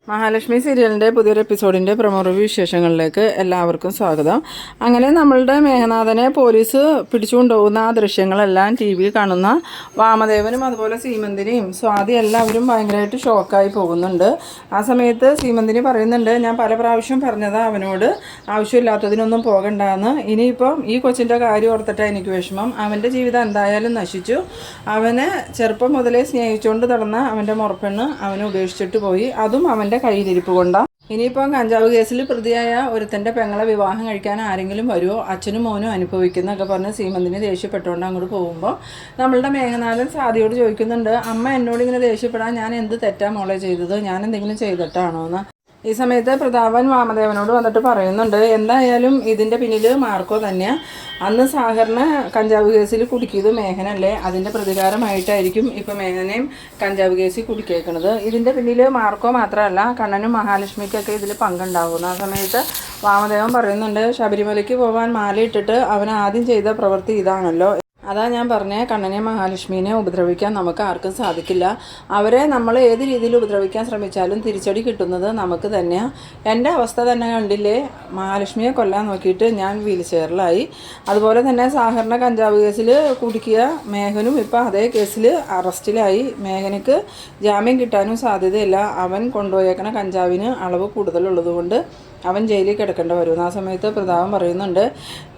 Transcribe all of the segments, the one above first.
മഹാലക്ഷ്മി സീരിയലിൻ്റെ പുതിയൊരു എപ്പിസോഡിൻ്റെ promo review വിശേഷങ്ങളിലേക്ക് എല്ലാവർക്കും സ്വാഗതം. അങ്ങനെ നമ്മളുടെ മേഘനാഥനെ പോലീസ് പിടിച്ചുകൊണ്ടുപോകുന്ന ആ ദൃശ്യങ്ങളെല്ലാം ടി വിയിൽ കാണുന്ന വാമദേവനും അതുപോലെ സീമന്തിനിയും സ്വാതി എല്ലാവരും ഭയങ്കരമായിട്ട് ഷോക്കായി പോകുന്നുണ്ട്. ആ സമയത്ത് സീമന്തിനി പറയുന്നുണ്ട്, ഞാൻ പല പ്രാവശ്യം പറഞ്ഞതാ അവനോട് ആവശ്യമില്ലാത്തതിനൊന്നും പോകണ്ടെന്ന്. ഇനിയിപ്പം ഈ കൊച്ചിൻ്റെ കാര്യം ഓർത്തിട്ടാണ് എനിക്ക് വിഷമം. അവൻ്റെ ജീവിതം എന്തായാലും നശിച്ചു. അവനെ ചെറുപ്പം മുതലേ സ്നേഹിച്ചുകൊണ്ട് നടന്ന അവൻ്റെ മുറപ്പെണ്ണ് അവനെ ഉപേക്ഷിച്ചിട്ട് പോയി. അതും അവൻ്റെ കയ്യിലിരിപ്പ് കൊണ്ടാണ്. ഇനിയിപ്പം കഞ്ചാവ് കേസിൽ പ്രതിയായ ഒരുത്തൻ്റെ പെങ്ങളെ വിവാഹം കഴിക്കാൻ ആരെങ്കിലും വരുമോ, അച്ഛനും മോനും അനുഭവിക്കുന്നൊക്കെ പറഞ്ഞ് സീമന്തിന് ദേഷ്യപ്പെട്ടുകൊണ്ട് അങ്ങോട്ട് പോകുമ്പോൾ നമ്മളുടെ മേഘനാഥൻ സാദിയോട് ചോദിക്കുന്നുണ്ട്, അമ്മ എന്നോട് ഇങ്ങനെ ദേഷ്യപ്പെടാൻ ഞാൻ എന്ത് തെറ്റാ മോളെ ചെയ്തത്, ഞാൻ എന്തെങ്കിലും ചെയ്തിട്ടാണോ എന്ന്. ഈ സമയത്ത് പ്രതാപൻ വാമദേവനോട് വന്നിട്ട് പറയുന്നുണ്ട്, എന്തായാലും ഇതിൻ്റെ പിന്നിൽ മാർക്കോ തന്നെയാണ്. അന്ന് സാഗറിനെ കഞ്ചാവ് കേസിൽ കുടുക്കിയത് മേഘനല്ലേ, അതിൻ്റെ പ്രതികാരമായിട്ടായിരിക്കും ഇപ്പം മേഘനെയും കഞ്ചാവ് കേസിൽ കുടുക്കിയേക്കുന്നത്. ഇതിൻ്റെ പിന്നിൽ മാർക്കോ മാത്രമല്ല, കണ്ണനും മഹാലക്ഷ്മിക്കൊക്കെ ഇതിൽ പങ്കുണ്ടാകുന്നു. ആ സമയത്ത് വാമദേവൻ പറയുന്നുണ്ട്, ശബരിമലയ്ക്ക് പോകാൻ മാലയിട്ടിട്ട് അവൻ ആദ്യം ചെയ്ത പ്രവൃത്തി ഇതാണല്ലോ. അതാ ഞാൻ പറഞ്ഞേ, കണ്ണനെ മഹാലക്ഷ്മീനെ ഉപദ്രവിക്കാൻ നമുക്ക് ആർക്കും സാധിക്കില്ല. അവരെ നമ്മൾ ഏത് രീതിയിൽ ഉപദ്രവിക്കാൻ ശ്രമിച്ചാലും തിരിച്ചടി കിട്ടുന്നത് നമുക്ക് തന്നെയാണ്. എൻ്റെ അവസ്ഥ തന്നെ കണ്ടില്ലേ, മഹാലക്ഷ്മിയെ കൊല്ലാൻ നോക്കിയിട്ട് ഞാൻ വീൽ ചെയറിലായി. അതുപോലെ തന്നെ സാഗറിനെ കഞ്ചാവ് കേസിൽ കുടുക്കിയ മേഘനും ഇപ്പം അതേ കേസിൽ അറസ്റ്റിലായി. മേഘനക്ക് ജാമ്യം കിട്ടാനും സാധ്യതയില്ല. അവൻ കൊണ്ടുപോയേക്കണ കഞ്ചാവിന് അളവ് കൂടുതലുള്ളതുകൊണ്ട് അവൻ ജയിലിൽ കിടക്കേണ്ടി വരും. ആ സമയത്ത് പ്രതാപൻ പറയുന്നുണ്ട്,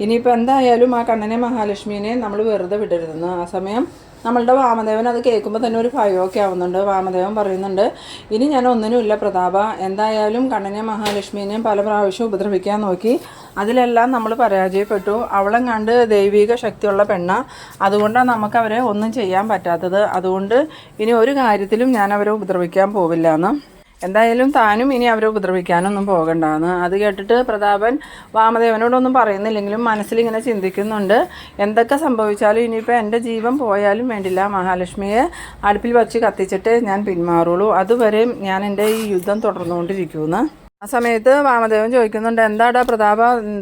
ഇനിയിപ്പോൾ എന്തായാലും ആ കണ്ണനെ മഹാലക്ഷ്മീനെ നമ്മൾ വെറുതെ വിടരുതെന്ന്. ആ സമയം നമ്മളുടെ വാമദേവൻ അത് കേൾക്കുമ്പോൾ തന്നെ ഒരു ഭയമൊക്കെ ആവുന്നുണ്ട്. വാമദേവൻ പറയുന്നുണ്ട്, ഇനി ഞാൻ ഒന്നിനുമില്ല പ്രതാപ, എന്തായാലും കണ്ണനെ മഹാലക്ഷ്മീനെയും പല പ്രാവശ്യം ഉപദ്രവിക്കാൻ നോക്കി, അതിലെല്ലാം നമ്മൾ പരാജയപ്പെട്ടു. അവളെ കണ്ട് ദൈവിക ശക്തിയുള്ള പെണ്ണ, അതുകൊണ്ടാണ് നമുക്കവരെ ഒന്നും ചെയ്യാൻ പറ്റാത്തത്. അതുകൊണ്ട് ഇനി ഒരു കാര്യത്തിലും ഞാൻ അവരെ ഉപദ്രവിക്കാൻ പോവില്ല എന്ന്. എന്തായാലും താനും ഇനി അവരെ ഉപദ്രവിക്കാനൊന്നും പോകണ്ടെന്ന്. അത് കേട്ടിട്ട് പ്രതാപൻ വാമദേവനോടൊന്നും പറയുന്നില്ലെങ്കിലും മനസ്സിലിങ്ങനെ ചിന്തിക്കുന്നുണ്ട്, എന്തൊക്കെ സംഭവിച്ചാലും ഇനിയിപ്പോൾ എൻ്റെ ജീവൻ പോയാലും വേണ്ടില്ല, മഹാലക്ഷ്മിയെ അടുപ്പിൽ വച്ച് കത്തിച്ചിട്ട് ഞാൻ പിന്മാറുള്ളൂ. അതുവരെയും ഞാൻ എൻ്റെ ഈ യുദ്ധം തുടർന്നുകൊണ്ടിരിക്കുമെന്ന്. ആ സമയത്ത് വാമദേവൻ ചോദിക്കുന്നുണ്ട്, എന്താടാ പ്രതാപ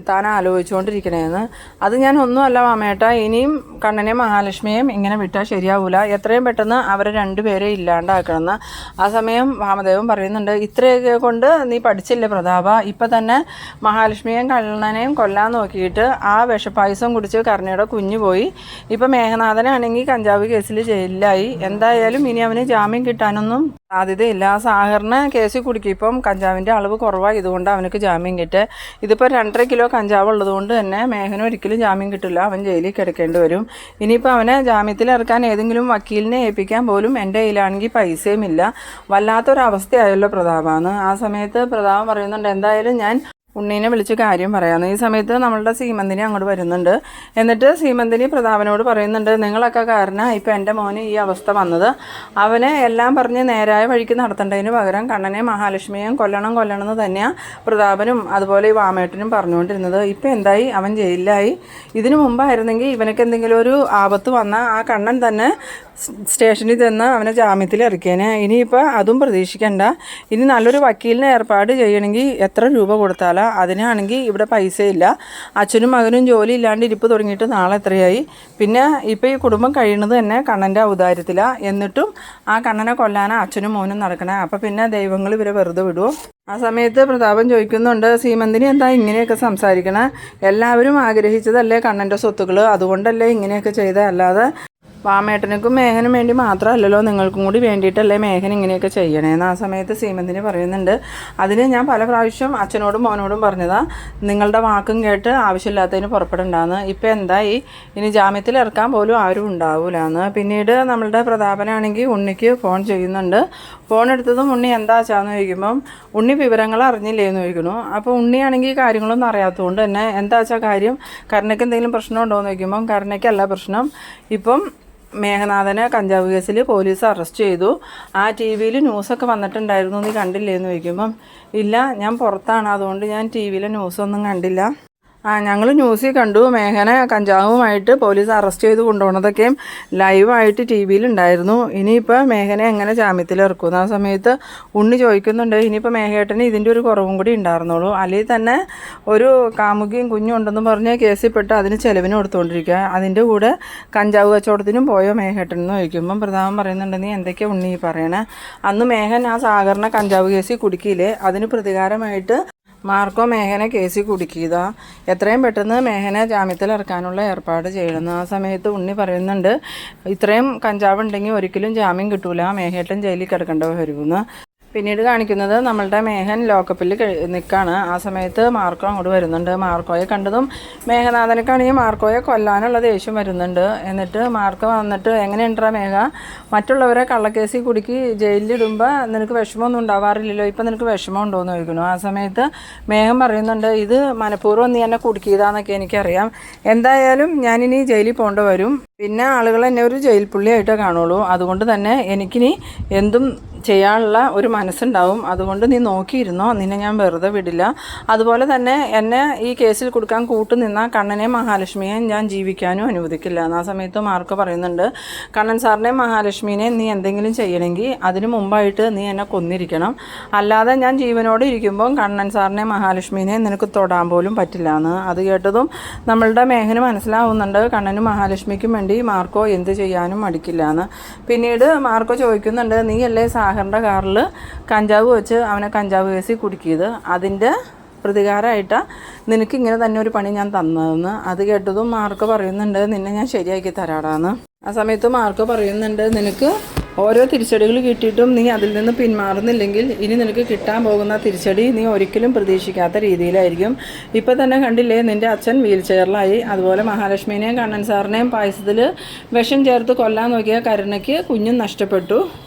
താൻ ആലോചിച്ചുകൊണ്ടിരിക്കണേന്ന്. അത് ഞാൻ ഒന്നുമല്ല വാമേട്ട, ഇനിയും കണ്ണനെ മഹാലക്ഷ്മിയെയും ഇങ്ങനെ വിട്ടാൽ ശരിയാവില്ല, എത്രയും പെട്ടെന്ന് അവരെ രണ്ടുപേരെ ഇല്ലാണ്ടാക്കണമെന്ന്. ആ സമയം വാമദേവൻ പറയുന്നുണ്ട്, ഇത്രയൊക്കെ കൊണ്ട് നീ പഠിച്ചില്ലേ പ്രതാപ, ഇപ്പം തന്നെ മഹാലക്ഷ്മിയെയും കണ്ണനെയും കൊല്ലാൻ നോക്കിയിട്ട് ആ വിഷപ്പായസം കുടിച്ച് കർണയുടെ കുഞ്ഞു പോയി. ഇപ്പം മേഘനാഥനാണെങ്കിൽ കഞ്ചാവ് കേസിൽ ജയിലിലായി. എന്തായാലും ഇനി അവന് ജാമ്യം കിട്ടാനൊന്നും സാധ്യതയില്ല. സാഗറിനെ കേസിൽ കുടുക്കിയപ്പം കഞ്ചാവിൻ്റെ അളവ് കുറവാണ്, ഇതുകൊണ്ട് അവനക്ക് ജാമ്യം കിട്ടുക. ഇതിപ്പോൾ 2.5 കിലോ കഞ്ചാവ് ഉള്ളതുകൊണ്ട് തന്നെ മേഘന് ഒരിക്കലും ജാമ്യം കിട്ടില്ല, അവൻ ജയിലിൽ കിടക്കേണ്ടി വരും. ഇനിയിപ്പോൾ അവനെ ജാമ്യത്തിൽ ഇറക്കാൻ ഏതെങ്കിലും വക്കീലിനെ ഏൽപ്പിക്കാൻ പോലും എൻ്റെ കയ്യിലാണെങ്കിൽ പൈസയും ഇല്ല. വല്ലാത്തൊരവസ്ഥയായല്ലോ പ്രതാപാന്ന്. ആ സമയത്ത് പ്രതാപൻ പറയുന്നുണ്ട്, എന്തായാലും ഞാൻ ഉണ്ണീനെ വിളിച്ച് കാര്യം പറയാമെന്ന്. ഈ സമയത്ത് നമ്മളുടെ സീമന്തിനി അങ്ങോട്ട് വരുന്നുണ്ട്. എന്നിട്ട് സീമന്തിനി പ്രതാപനോട് പറയുന്നുണ്ട്, നിങ്ങളൊക്കെ കാരണം ഇപ്പം എൻ്റെ മോന് ഈ അവസ്ഥ വന്നത്. അവനെ എല്ലാം പറഞ്ഞ് നേരായ വഴിക്ക് നടത്തേണ്ടതിന് പകരം കണ്ണനെ മഹാലക്ഷ്മിയെയും കൊല്ലണം എന്ന് തന്നെയാണ് പ്രതാപനും അതുപോലെ ഈ വാമേട്ടനും പറഞ്ഞുകൊണ്ടിരുന്നത്. ഇപ്പം എന്തായി, അവൻ ജയിലിലായി. ഇതിനു മുമ്പായിരുന്നെങ്കിൽ ഇവനക്ക് എന്തെങ്കിലും ഒരു ആപത്ത് വന്നാൽ ആ കണ്ണൻ തന്നെ സ്റ്റേഷനിൽ ചെന്ന് അവനെ ജാമ്യത്തിൽ ഇറക്കിയേനെ. ഇനിയിപ്പോൾ അതും പ്രതീക്ഷിക്കണ്ട. ഇനി നല്ലൊരു വക്കീലിനെ ഏർപ്പാട് ചെയ്യണമെങ്കിൽ എത്ര രൂപ കൊടുത്താലാ, അതിനാണെങ്കിൽ ഇവിടെ പൈസയില്ല. അച്ഛനും മകനും ജോലി ഇല്ലാണ്ട് ഇരിപ്പ് തുടങ്ങിയിട്ട് നാളെ എത്രയായി. പിന്നെ ഇപ്പോൾ ഈ കുടുംബം കഴിയുന്നത് തന്നെ കണ്ണൻ്റെ ഔദാര്യത്തിലാണ്. എന്നിട്ടും ആ കണ്ണനെ കൊല്ലാനാണ് അച്ഛനും മോനും നടക്കണേ. അപ്പോൾ പിന്നെ ദൈവങ്ങൾ ഇവരെ വെറുതെ വിടുമോ? ആ സമയത്ത് പ്രതാപൻ ചോദിക്കുന്നുണ്ട്, സീമന്തിനി എന്താ ഇങ്ങനെയൊക്കെ സംസാരിക്കണേ? എല്ലാവരും ആഗ്രഹിച്ചതല്ലേ കണ്ണൻ്റെ സ്വത്തുക്കൾ, അതുകൊണ്ടല്ലേ ഇങ്ങനെയൊക്കെ ചെയ്തത്, അല്ലാതെ വാമേട്ടനക്കും മേഘനും വേണ്ടി മാത്രമല്ലല്ലോ, നിങ്ങൾക്കും കൂടി വേണ്ടിയിട്ടല്ലേ മേഘൻ ഇങ്ങനെയൊക്കെ ചെയ്യണേന്ന്. ആ സമയത്ത് സീമന്തിനി പറയുന്നുണ്ട്, അതിന് ഞാൻ പല പ്രാവശ്യം അച്ഛനോടും മോനോടും പറഞ്ഞതാ, നിങ്ങളുടെ വാക്കും കേട്ട് ആവശ്യമില്ലാത്തതിന് പുറപ്പെടണ്ടാന്ന്. ഇപ്പം എന്തായി, ഇനി ജാമ്യത്തിൽ ഇറക്കാൻ പോലും ആരും ഉണ്ടാവില്ലാന്ന്. പിന്നീട് നമ്മളുടെ പ്രതാപനാണെങ്കിൽ ഉണ്ണിക്ക് ഫോൺ ചെയ്യുന്നുണ്ട്. ഫോൺ എടുത്തതും ഉണ്ണി എന്താ വെച്ചാന്ന് ചോദിക്കുമ്പം ഉണ്ണി വിവരങ്ങൾ അറിഞ്ഞില്ലേന്ന് ചോദിക്കുന്നു. അപ്പോൾ ഉണ്ണിയാണെങ്കിൽ കാര്യങ്ങളൊന്നും അറിയാത്തതുകൊണ്ട് തന്നെ എന്താ വെച്ചാൽ കാര്യം, കരുണയ്ക്ക് എന്തെങ്കിലും പ്രശ്നമുണ്ടോ എന്ന് ചോദിക്കുമ്പം കരുണയ്ക്കല്ല പ്രശ്നം, ഇപ്പം മേഘനാഥനെ കഞ്ചാവ് കേസിൽ പോലീസ് അറസ്റ്റ് ചെയ്തു. ആ ടി വിയിൽ ന്യൂസൊക്കെ വന്നിട്ടുണ്ടായിരുന്നു, നീ കണ്ടില്ലേ എന്ന് ചോദിക്കുമ്പം ഇല്ല, ഞാൻ പുറത്താണ്, അതുകൊണ്ട് ഞാൻ ടി വിയിലെ ന്യൂസൊന്നും കണ്ടില്ല. ഞങ്ങൾ ന്യൂസിൽ കണ്ടു മേഘനെ കഞ്ചാവുമായിട്ട് പോലീസ് അറസ്റ്റ് ചെയ്ത് കൊണ്ടുപോകുന്നതൊക്കെയും ലൈവായിട്ട് ടി വിയിലുണ്ടായിരുന്നു. ഇനിയിപ്പോൾ മേഘനെ എങ്ങനെ ജാമ്യത്തിലിറക്കും? ആ സമയത്ത് ഉണ്ണി ചോദിക്കുന്നുണ്ട്, ഇനിയിപ്പോൾ മേഘേട്ടന് ഇതിൻ്റെ ഒരു കുറവും കൂടി ഉണ്ടായിരുന്നുള്ളൂ, അല്ലെങ്കിൽ തന്നെ ഒരു കാമുകിയും കുഞ്ഞും ഉണ്ടെന്ന് പറഞ്ഞ് കേസിൽപ്പെട്ട് അതിന് ചെലവിന് കൊടുത്തുകൊണ്ടിരിക്കുക, അതിൻ്റെ കൂടെ കഞ്ചാവ് കച്ചവടത്തിനും പോയോ മേഘേട്ടൻ എന്ന് ചോദിക്കുമ്പം പ്രതാപൻ പറയുന്നുണ്ട്, നീ എന്തൊക്കെയാണ് ഉണ്ണി പറയണേ? അന്ന് മേഘൻ ആ സാഗറിനെ കഞ്ചാവ് കേസിൽ കുടുക്കിയില്ലേ, അതിന് പ്രതികാരമായിട്ട് മാർക്കോ മേഘനെ കേസിൽ കുടുക്കിയതാ. എത്രയും പെട്ടെന്ന് മേഘനെ ജാമ്യത്തിൽ ഇറക്കാനുള്ള ഏർപ്പാട് ചെയ്യണമെന്ന്. ആ സമയത്ത് ഉണ്ണി പറയുന്നുണ്ട്, ഇത്രയും കഞ്ചാവ് ഉണ്ടെങ്കിൽ ഒരിക്കലും ജാമ്യം കിട്ടൂല, മേഘേട്ടൻ ജയിലിൽ കിടക്കേണ്ടി വരുമെന്ന്. പിന്നീട് കാണിക്കുന്നത് നമ്മളുടെ മേഘൻ ലോക്കപ്പിൽ നിൽക്കുകയാണ്. ആ സമയത്ത് മാർക്കോ അങ്ങോട്ട് വരുന്നുണ്ട്. മാർക്കോയെ കണ്ടതും മേഘനാഥനക്കാണെങ്കിൽ മാർക്കോയെ കൊല്ലാനുള്ള ദേഷ്യം വരുന്നുണ്ട്. എന്നിട്ട് മാർക്കോ വന്നിട്ട്, എങ്ങനെയുണ്ടാ മേഘ, മറ്റുള്ളവരെ കള്ളക്കേസിൽ കുടുക്കി ജയിലിലിടുമ്പോൾ നിനക്ക് വിഷമമൊന്നും ഉണ്ടാവാറില്ലല്ലോ, ഇപ്പം നിനക്ക് വിഷമം ഉണ്ടോ എന്ന് ചോദിക്കുന്നു. ആ സമയത്ത് മേഘം പറയുന്നുണ്ട്, ഇത് മനഃപൂർവ്വം നീ എന്നെ കുടുക്കിയതാന്നൊക്കെ എനിക്കറിയാം, എന്തായാലും ഞാനിനി ജയിലിൽ പോകേണ്ടി വരും, പിന്നെ ആളുകൾ എന്നെ ഒരു ജയിൽ പുള്ളിയായിട്ടേ കാണുള്ളൂ, അതുകൊണ്ട് തന്നെ എനിക്കിനി എന്തും ചെയ്യാനുള്ള ഒരു മനസ്സുണ്ടാവും, അതുകൊണ്ട് നീ നോക്കിയിരുന്നോ, നിന്നെ ഞാൻ വെറുതെ വിടില്ല. അതുപോലെ തന്നെ എന്നെ ഈ കേസിൽ കൊടുക്കാൻ കൂട്ടുനിന്ന കണ്ണനെയും മഹാലക്ഷ്മിയെയും ഞാൻ ജീവിക്കാനും അനുവദിക്കില്ല. ആ സമയത്ത് മാർക്കോ പറയുന്നുണ്ട്, കണ്ണൻ സാറിനെയും മഹാലക്ഷ്മിനെയും നീ എന്തെങ്കിലും ചെയ്യണമെങ്കിൽ അതിന് മുമ്പായിട്ട് നീ എന്നെ കൊന്നിരിക്കണം, അല്ലാതെ ഞാൻ ജീവനോടെ ഇരിക്കുമ്പോൾ കണ്ണൻ സാറിനെയും മഹാലക്ഷ്മിനെയും നിനക്ക് തൊടാൻ പോലും പറ്റില്ല എന്ന്. അത് കേട്ടതും നമ്മളുടെ മേഘന് മനസ്സിലാവുന്നുണ്ട് കണ്ണനും മഹാലക്ഷ്മിക്കും വേണ്ടി മാർക്കോ എന്ത് ചെയ്യാനും മടിക്കില്ല എന്ന്. പിന്നീട് മാർക്കോ ചോദിക്കുന്നുണ്ട്, നീയല്ലേ സാഗറിൻ്റെ കാറിൽ കഞ്ചാവ് വെച്ച് അവനെ കഞ്ചാവ് കേസിൽ കുടുക്കിയത്, അതിൻ്റെ പ്രതികാരമായിട്ടാണ് നിനക്ക് ഇങ്ങനെ തന്നെ ഒരു പണി ഞാൻ തന്നതെന്ന്. അത് കേട്ടതും മാർക്കോ പറയുന്നുണ്ട്, നിന്നെ ഞാൻ ശരിയാക്കി തരാടാന്ന്. ആ സമയത്ത് മാർക്കോ പറയുന്നുണ്ട്, നിനക്ക് ഓരോ തിരിച്ചടികൾ കിട്ടിയിട്ടും നീ അതിൽ നിന്ന് പിന്മാറുന്നില്ലെങ്കിൽ ഇനി നിനക്ക് കിട്ടാൻ പോകുന്ന തിരിച്ചടി നീ ഒരിക്കലും പ്രതീക്ഷിക്കാത്ത രീതിയിലായിരിക്കും. ഇപ്പം തന്നെ കണ്ടില്ലേ, നിൻ്റെ അച്ഛൻ വീൽ ചെയറിലായി, അതുപോലെ മഹാലക്ഷ്മിനെയും കണ്ണൻ സാറിനെയും പായസത്തിൽ വിഷം ചേർത്ത് കൊല്ലാൻ നോക്കിയ കരുണയ്ക്ക് കുഞ്ഞും നഷ്ടപ്പെട്ടു.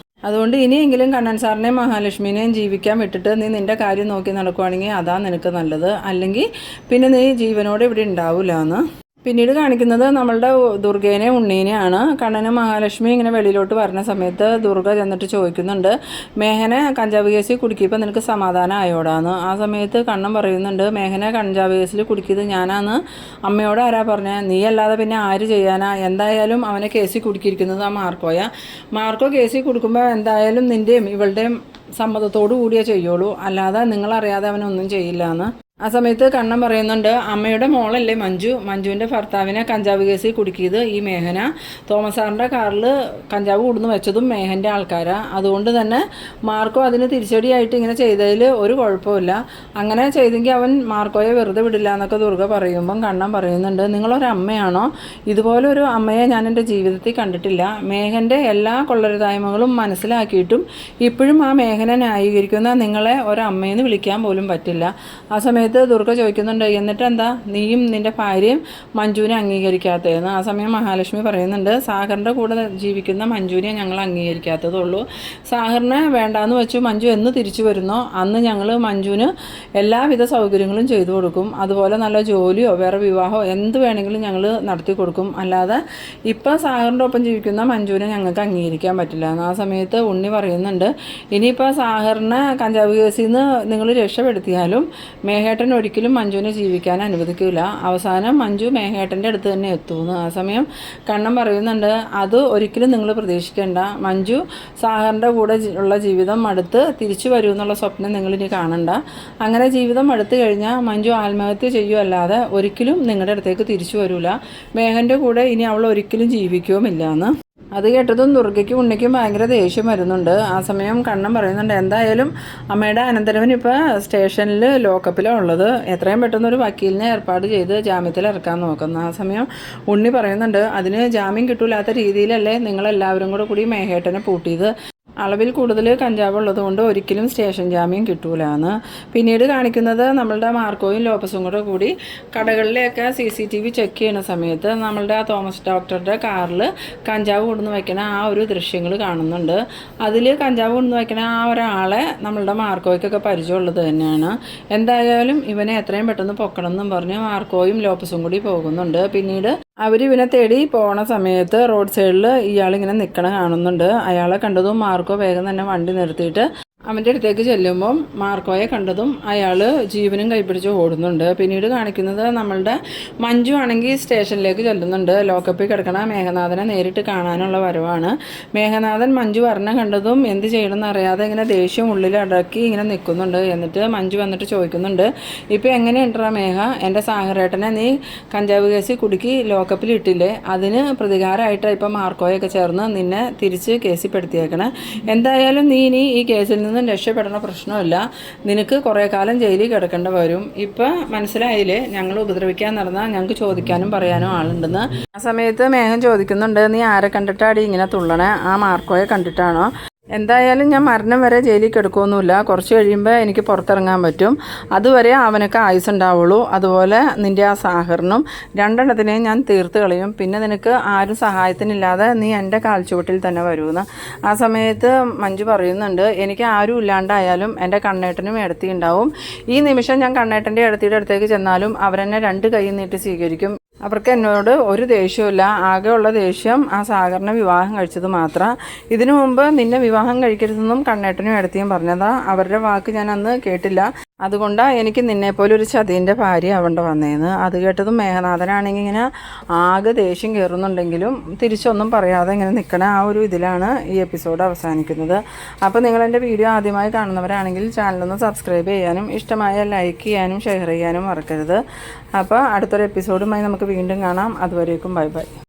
അതുകൊണ്ട് ഇനിയെങ്കിലും കണ്ണൻ സാറിനെയും മഹാലക്ഷ്മിനെയും ജീവിക്കാൻ വിട്ടിട്ട് നീ നിൻ്റെ കാര്യം നോക്കി നടക്കുവാണെങ്കിൽ അതാ നിനക്ക് നല്ലത്, അല്ലെങ്കിൽ പിന്നെ നീ ജീവനോടെ ഇവിടെ ഉണ്ടാവില്ല എന്ന്. പിന്നീട് കാണിക്കുന്നത് നമ്മളുടെ ദുർഗേനെ ഉണ്ണീനെയാണ്. കണ്ണനും മഹാലക്ഷ്മി ഇങ്ങനെ വെളിയിലോട്ട് വരുന്ന സമയത്ത് ദുർഗ ചെന്നിട്ട് ചോദിക്കുന്നുണ്ട്, മേഘനെ കഞ്ചാവ് കേസിൽ കുടുക്കിയപ്പോൾ നിനക്ക് സമാധാനം ആയോടാന്ന്. ആ സമയത്ത് കണ്ണൻ പറയുന്നുണ്ട്, മേഘനെ കഞ്ചാവ് കേസിൽ കുടുക്കിയത് ഞാനാന്ന് അമ്മയോട് ആരാ പറഞ്ഞ, നീ അല്ലാതെ പിന്നെ ആര് ചെയ്യാനാ, എന്തായാലും അവനെ കേസിൽ കുടുക്കിയിരിക്കുന്നത് ആ മാർക്കോയാ, മാർക്കോ കേസിൽ കൊടുക്കുമ്പോൾ എന്തായാലും നിൻ്റെയും ഇവളുടെയും സമ്മതത്തോടു കൂടിയേ ചെയ്യുള്ളൂ, അല്ലാതെ നിങ്ങളറിയാതെ അവനൊന്നും ചെയ്യില്ല എന്ന്. ആ സമയത്ത് കണ്ണൻ പറയുന്നുണ്ട്, അമ്മയുടെ മോളല്ലേ മഞ്ജുവിൻ്റെ ഭർത്താവിനെ കഞ്ചാവ് കേസിൽ കുടുക്കിയത് ഈ മേഘന, തോമസ് സാറിൻ്റെ കാറിൽ കഞ്ചാവ് കൊടുന്ന് വെച്ചതും മേഘൻ്റെ ആൾക്കാരാണ്, അതുകൊണ്ട് തന്നെ മാർക്കോ അതിന് തിരിച്ചടിയായിട്ട് ഇങ്ങനെ ചെയ്തതിൽ ഒരു കുഴപ്പമില്ല, അങ്ങനെ ചെയ്തെങ്കിൽ അവൻ മാർക്കോയെ വെറുതെ വിടില്ല എന്നൊക്കെ ദുർഗ പറയുമ്പം കണ്ണൻ പറയുന്നുണ്ട്, നിങ്ങളൊരമ്മയാണോ, ഇതുപോലൊരു അമ്മയെ ഞാൻ എൻ്റെ ജീവിതത്തിൽ കണ്ടിട്ടില്ല, മേഘൻ്റെ എല്ലാ കൊള്ളരുതായ്മകളും മനസ്സിലാക്കിയിട്ടും ഇപ്പോഴും ആ മേഘനെ ന്യായീകരിക്കുന്ന നിങ്ങളെ ഒരമ്മയെന്ന് വിളിക്കാൻ പോലും പറ്റില്ല. ആ സമയത്ത് ദുർഗ ചോദിക്കുന്നുണ്ട്, എന്നിട്ട് എന്താ നീയും നിൻ്റെ ഭാര്യയും മഞ്ജുവിനെ അംഗീകരിക്കാത്തതെന്ന്. ആ സമയം മഹാലക്ഷ്മി പറയുന്നുണ്ട്, സാഗറിൻ്റെ കൂടെ ജീവിക്കുന്ന മഞ്ജുവിനെ ഞങ്ങൾ അംഗീകരിക്കാത്തതുള്ളൂ, സാഗറിനെ വേണ്ടാന്ന് വെച്ചു മഞ്ജു എന്ന് തിരിച്ചു വരുന്നോ അന്ന് ഞങ്ങൾ മഞ്ജുവിന് എല്ലാവിധ സൗകര്യങ്ങളും ചെയ്തു കൊടുക്കും, അതുപോലെ നല്ല ജോലിയോ വേറെ വിവാഹമോ എന്ത് വേണമെങ്കിലും ഞങ്ങൾ നടത്തി കൊടുക്കും, അല്ലാതെ ഇപ്പം സാഗറിൻ്റെ ഒപ്പം ജീവിക്കുന്ന മഞ്ജുവിനെ ഞങ്ങൾക്ക് അംഗീകരിക്കാൻ പറ്റില്ല എന്ന്. ആ സമയത്ത് ഉണ്ണി പറയുന്നുണ്ട്, ഇനിയിപ്പോൾ സാഗറിനെ കഞ്ചാവ് കേസിൽ നിന്ന് നിങ്ങൾ രക്ഷപ്പെടുത്തിയാലും മേഘേട്ടൻ ഒരിക്കലും മഞ്ജുവിനെ ജീവിക്കാൻ അനുവദിക്കില്ല, അവസാനം മഞ്ജു മേഘേട്ടൻ്റെ അടുത്ത് തന്നെ എത്തുമെന്ന്. ആ സമയം കണ്ണൻ പറയുന്നുണ്ട്, അത് ഒരിക്കലും നിങ്ങൾ പ്രതീക്ഷിക്കേണ്ട, മഞ്ജു സാഗറിൻ്റെ കൂടെ ഉള്ള ജീവിതം മടുത്ത് തിരിച്ചു വരുമെന്നുള്ള സ്വപ്നം നിങ്ങളിനി കാണണ്ട, അങ്ങനെ ജീവിതം മടുത്തു കഴിഞ്ഞാൽ മഞ്ജു ആത്മഹത്യ ചെയ്യുമല്ലാതെ ഒരിക്കലും നിങ്ങളുടെ അടുത്തേക്ക് തിരിച്ചു വരില്ല, മേഘൻ്റെ കൂടെ ഇനി അവൾ ഒരിക്കലും ജീവിക്കുകയുമില്ല എന്ന്. അത് കേട്ടതും ദുർഗയ്ക്കും ഉണ്ണിക്കും ഭയങ്കര ദേഷ്യം വരുന്നുണ്ട്. ആ സമയം കണ്ണൻ പറയുന്നുണ്ട്, എന്തായാലും അമ്മയുടെ അനന്തരവൻ ഇപ്പോൾ സ്റ്റേഷനിൽ ലോക്കപ്പിലാണ് ഉള്ളത്, എത്രയും പെട്ടെന്നൊരു വക്കീലിനെ ഏർപ്പാട് ചെയ്ത് ജാമ്യത്തിൽ ഇറക്കാൻ നോക്കുന്നു. ആ സമയം ഉണ്ണി പറയുന്നുണ്ട്, അതിന് ജാമ്യം കിട്ടൂലാത്ത രീതിയിലല്ലേ നിങ്ങളെല്ലാവരും കൂടി മേഘേട്ടനെ പൂട്ടിയത്, അളവിൽ കൂടുതൽ കഞ്ചാവ് ഉള്ളതുകൊണ്ട് ഒരിക്കലും സ്റ്റേഷൻ ജാമ്യം കിട്ടൂല എന്ന്. പിന്നീട് കാണിക്കുന്നത് നമ്മളുടെ മാർക്കോയും ലോപ്പസും കൂടി കടകളിലെയൊക്കെ CCTV ചെക്ക് ചെയ്യുന്ന സമയത്ത് നമ്മളുടെ ആ തോമസ് ഡോക്ടറുടെ കാറിൽ കഞ്ചാവ് കൊണ്ടുവന്ന് വയ്ക്കണ ആ ഒരു ദൃശ്യങ്ങൾ കാണുന്നുണ്ട്. അതിൽ കഞ്ചാവ് കൊണ്ടുവന്ന് വയ്ക്കണ ആ ഒരാളെ നമ്മളുടെ മാർക്കോയ്ക്കൊക്കെ പരിചയമുള്ളത് തന്നെയാണ്. എന്തായാലും ഇവനെ എത്രയും പെട്ടെന്ന് പൊക്കണം എന്നും പറഞ്ഞ് മാർക്കോയും ലോപ്പസും കൂടി പോകുന്നുണ്ട്. പിന്നീട് അവരിവനെ തേടി പോണ സമയത്ത് റോഡ് സൈഡിൽ ഇയാളിങ്ങനെ നിൽക്കണ കാണുന്നുണ്ട്. അയാളെ കണ്ടതും മാർക്കോ വേഗം തന്നെ വണ്ടി നിർത്തിയിട്ട് അവൻ്റെ അടുത്തേക്ക് ചെല്ലുമ്പം മാർക്കോയെ കണ്ടതും അയാൾ ജീവനും കൈപ്പിടിച്ച് ഓടുന്നുണ്ട്. പിന്നീട് കാണിക്കുന്നത് നമ്മളുടെ മഞ്ജു ആണെങ്കിൽ സ്റ്റേഷനിലേക്ക് ചെല്ലുന്നുണ്ട്. ലോക്കപ്പിൽ കിടക്കണ മേഘനാഥനെ നേരിട്ട് കാണാനുള്ള വരവാണ്. മേഘനാഥൻ മഞ്ജു പറഞ്ഞ കണ്ടതും എന്ത് ചെയ്യണമെന്ന് അറിയാതെ ഇങ്ങനെ ദേഷ്യം ഉള്ളിൽ അടക്കി ഇങ്ങനെ നിൽക്കുന്നുണ്ട്. എന്നിട്ട് മഞ്ജു വന്നിട്ട് ചോദിക്കുന്നുണ്ട്, ഇപ്പോൾ എങ്ങനെയുണ്ടാ മേഘ, എൻ്റെ സാഹറേട്ടനെ നീ കഞ്ചാവ് കേസിൽ കുടുക്കി ലോക്കപ്പിൽ ഇട്ടില്ലേ, അതിന് പ്രതികാരമായിട്ടാണ് ഇപ്പം മാർക്കോയൊക്കെ ചേർന്ന് നിന്നെ തിരിച്ച് കേസിൽ പെടുത്തിയേക്കണേ. എന്തായാലും നീ ഇനി ഈ കേസിൽ നിന്ന് രക്ഷപ്പെടുന്ന പ്രശ്നമില്ല, നിനക്ക് കുറേ കാലം ജയിലിൽ കിടക്കേണ്ടി വരും. ഇപ്പം മനസ്സിലായില്ലേ, ഞങ്ങൾ ഉപദ്രവിക്കാൻ നടന്നാൽ ഞങ്ങൾക്ക് ചോദിക്കാനും പറയാനും ആളുണ്ടെന്ന്. ആ സമയത്ത് മേഘം ചോദിക്കുന്നുണ്ട്, നീ ആരെ കണ്ടിട്ടാടി ഇങ്ങനെ തുള്ളണേ, ആ മാർക്കോയെ കണ്ടിട്ടാണോ? എന്തായാലും ഞാൻ മരണം വരെ ജയിലിൽ കിടക്കുകയൊന്നുമില്ല, കുറച്ച് കഴിയുമ്പോൾ എനിക്ക് പുറത്തിറങ്ങാൻ പറ്റും, അതുവരെ അവനൊക്കെ ആയുസ് ഉണ്ടാവുള്ളൂ. അതുപോലെ നിൻ്റെ ആ സാഹറിനും രണ്ടെണ്ണത്തിനെയും ഞാൻ തീർത്ത് കളയും. പിന്നെ നിനക്ക് ആരും സഹായത്തിനില്ലാതെ നീ എൻ്റെ കാൽച്ചുവട്ടിൽ തന്നെ വരുമെന്ന്. ആ സമയത്ത് മഞ്ജു പറയുന്നുണ്ട്, എനിക്ക് ആരും ഇല്ലാണ്ടായാലും എൻ്റെ കണ്ണേട്ടനും ഇടത്തി ഉണ്ടാവും. ഈ നിമിഷം ഞാൻ കണ്ണേട്ടൻ്റെ ഇടത്തിയുടെ അടുത്തേക്ക് ചെന്നാലും അവരെന്നെ രണ്ട് കൈ നീട്ടി സ്വീകരിക്കും. അവർക്ക് എന്നോട് ഒരു ദേഷ്യമില്ല, ആകെയുള്ള ദേഷ്യം ആ സാഗറിനെ വിവാഹം കഴിച്ചത് മാത്രം. ഇതിനു മുമ്പ് നിന്നെ വിവാഹം കഴിക്കരുതെന്നും കണ്ണേട്ടനും ഇടത്തിയും പറഞ്ഞതാ, അവരുടെ വാക്ക് ഞാൻ അന്ന് കേട്ടില്ല. അതുകൊണ്ടാണ് എനിക്ക് നിന്നെപ്പോലെ ഒരു ചതീൻ്റെ ഭാര്യ ആവേണ്ട വന്നേന്ന്. അത് കേട്ടതും മേഘനാഥനാണെങ്കിൽ ഇങ്ങനെ ആകെ ദേഷ്യം കയറുന്നുണ്ടെങ്കിലും തിരിച്ചൊന്നും പറയാതെ ഇങ്ങനെ നിൽക്കണ ആ ഒരു ഇതിലാണ് ഈ എപ്പിസോഡ് അവസാനിക്കുന്നത്. അപ്പോൾ നിങ്ങളെൻ്റെ വീഡിയോ ആദ്യമായി കാണുന്നവരാണെങ്കിൽ ചാനലൊന്ന് സബ്സ്ക്രൈബ് ചെയ്യാനും ഇഷ്ടമായ ലൈക്ക് ചെയ്യാനും ഷെയർ ചെയ്യാനും മറക്കരുത്. അപ്പോൾ അടുത്തൊരു എപ്പിസോഡുമായി നമുക്ക് വീണ്ടും കാണാം. അതുവരേക്കും ബൈ ബൈ.